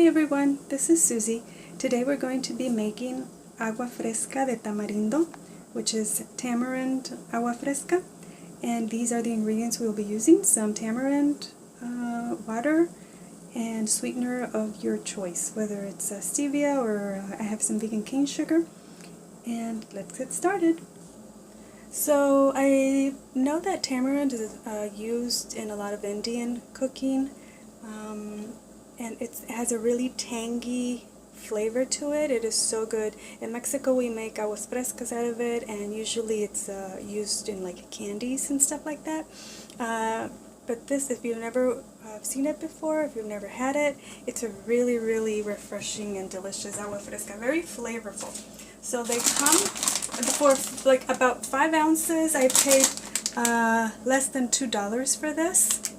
Hi everyone, this is Susie. Today we're going to be making Agua Fresca de Tamarindo, which is Tamarind Agua Fresca. And these are the ingredients we will be using: some tamarind, water, and sweetener of your choice, whether it's stevia or I have some vegan cane sugar. And let's get started. So I know that tamarind is used in a lot of Indian cooking. And it has a really tangy flavor to it. It is so good. In Mexico we make aguas frescas out of it, and usually it's used in like candies and stuff like that. But this, if you've never seen it before, if you've never had it, it's a really, really refreshing and delicious agua fresca. Very flavorful. So they come for like about 5 ounces. I paid less than $2 for this.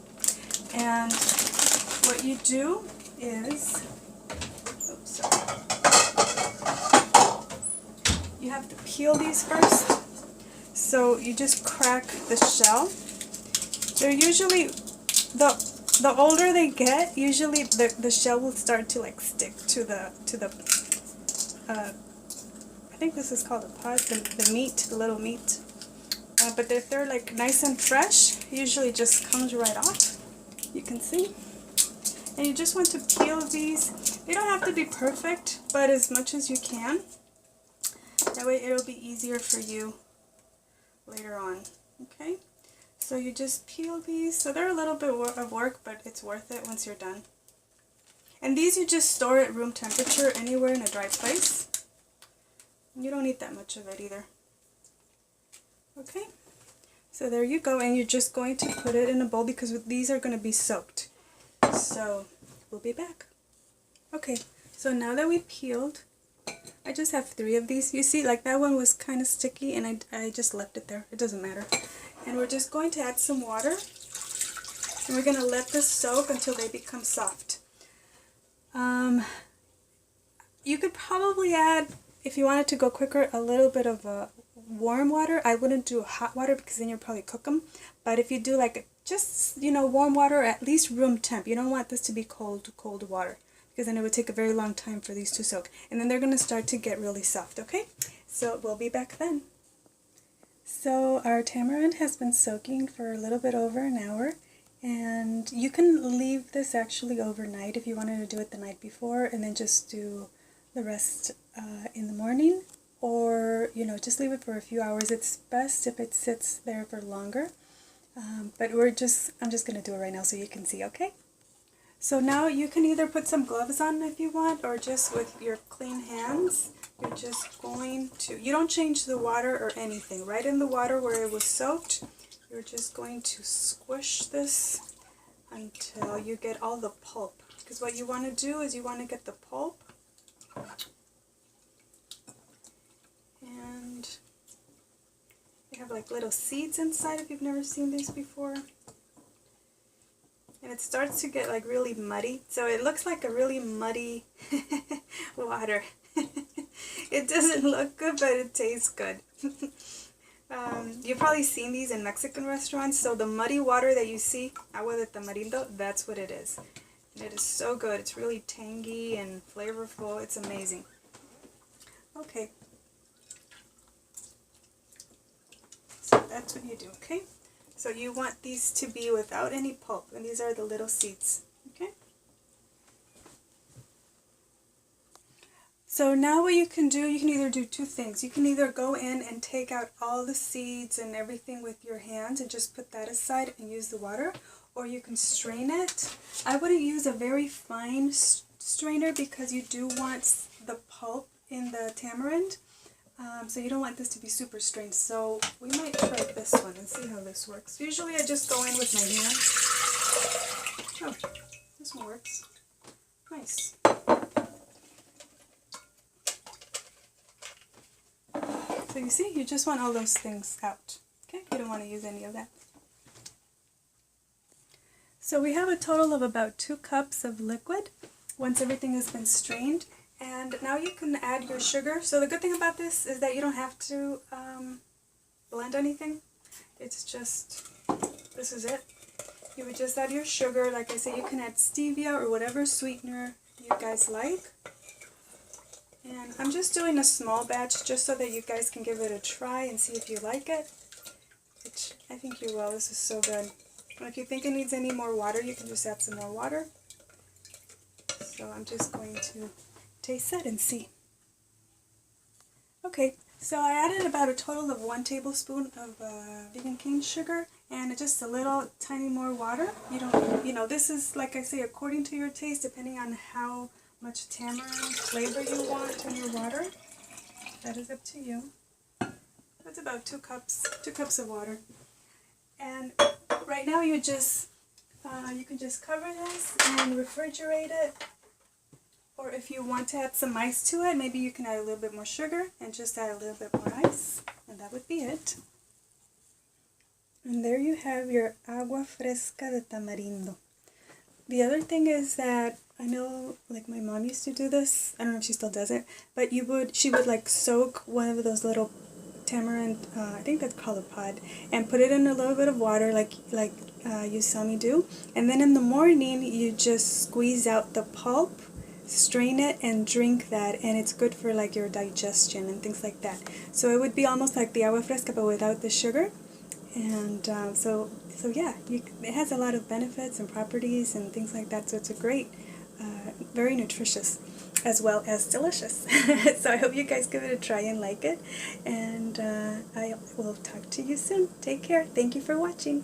And what you do is, you have to peel these first. So you just crack the shell. They're usually, the older they get, usually the shell will start to like stick to the I think this is called a pod, the meat, the little meat. But if they're like nice and fresh, usually just comes right off. You can see. And you just want to peel these. They don't have to be perfect, but as much as you can. That way it'll be easier for you later on. Okay? So you just peel these. So they're a little bit of work, but it's worth it once you're done. And these you just store at room temperature anywhere in a dry place. You don't need that much of it either. Okay? So there you go, and you're just going to put it in a bowl because these are going to be soaked. So we'll be back. Okay, so now that we peeled, I just have 3 of these. You see, like that one was kind of sticky, and I just left it there. It doesn't matter. And we're just going to add some water, and we're going to let this soak until they become soft. You could probably add, if you wanted to go quicker, a little bit of warm water. I wouldn't do hot water because then you'll probably cook them. But if you do like just, warm water, at least room temp. You don't want this to be cold water, because then it would take a very long time for these to soak. And then they're going to start to get really soft, okay? So we'll be back then. So our tamarind has been soaking for a little bit over an hour. And you can leave this actually overnight if you wanted to do it the night before, and then just do the rest in the morning. Or, just leave it for a few hours. It's best if it sits there for longer. But I'm just going to do it right now so you can see, okay? So now you can either put some gloves on if you want, or just with your clean hands, you're just going to, you don't change the water or anything. Right in the water where it was soaked, you're just going to squish this until you get all the pulp. Because what you want to do is you want to get the pulp. And they have like little seeds inside if you've never seen these before. And it starts to get like really muddy. So it looks like a really muddy water. It doesn't look good, but it tastes good. You've probably seen these in Mexican restaurants. So the muddy water that you see, Agua de Tamarindo, that's what it is. And it is so good. It's really tangy and flavorful. It's amazing. Okay. So that's what you do, okay? So you want these to be without any pulp, and these are the little seeds, okay? So now what you can do, you can either do 2 things. You can either go in and take out all the seeds and everything with your hands and just put that aside and use the water, or you can strain it. I wouldn't use a very fine strainer because you do want the pulp in the tamarind. So you don't want this to be super strained. So we might try this one and see how this works. Usually I just go in with my hand. Oh, this one works. Nice. So you see, you just want all those things out. Okay, you don't want to use any of that. So we have a total of about 2 cups of liquid once everything has been strained. And now you can add your sugar. So the good thing about this is that you don't have to blend anything. It's just, this is it. You would just add your sugar. Like I said, you can add stevia or whatever sweetener you guys like. And I'm just doing a small batch just so that you guys can give it a try and see if you like it. Which I think you will. This is so good. And if you think it needs any more water, you can just add some more water. So I'm just going to taste it and see. Okay, so I added about a total of 1 tablespoon of vegan cane sugar and just a little tiny more water. This is, like I say, according to your taste, depending on how much tamarind flavor you want in your water. That is up to you. That's about 2 cups of water. And right now you can just cover this and refrigerate it. Or if you want to add some ice to it, maybe you can add a little bit more sugar and just add a little bit more ice. And that would be it. And there you have your Agua Fresca de Tamarindo. The other thing is that I know, like, my mom used to do this. I don't know if she still does it, but she would like soak one of those little tamarind, I think that's called a pod, and put it in a little bit of water, like you saw me do. And then in the morning, you just squeeze out the pulp, strain it, and drink that. And it's good for like your digestion and things like that. So it would be almost like the agua fresca, but without the sugar. And so yeah, it has a lot of benefits and properties and things like that. So it's a great, very nutritious, as well as delicious. So I hope you guys give it a try and like it. And I will talk to you soon. Take care. Thank you for watching.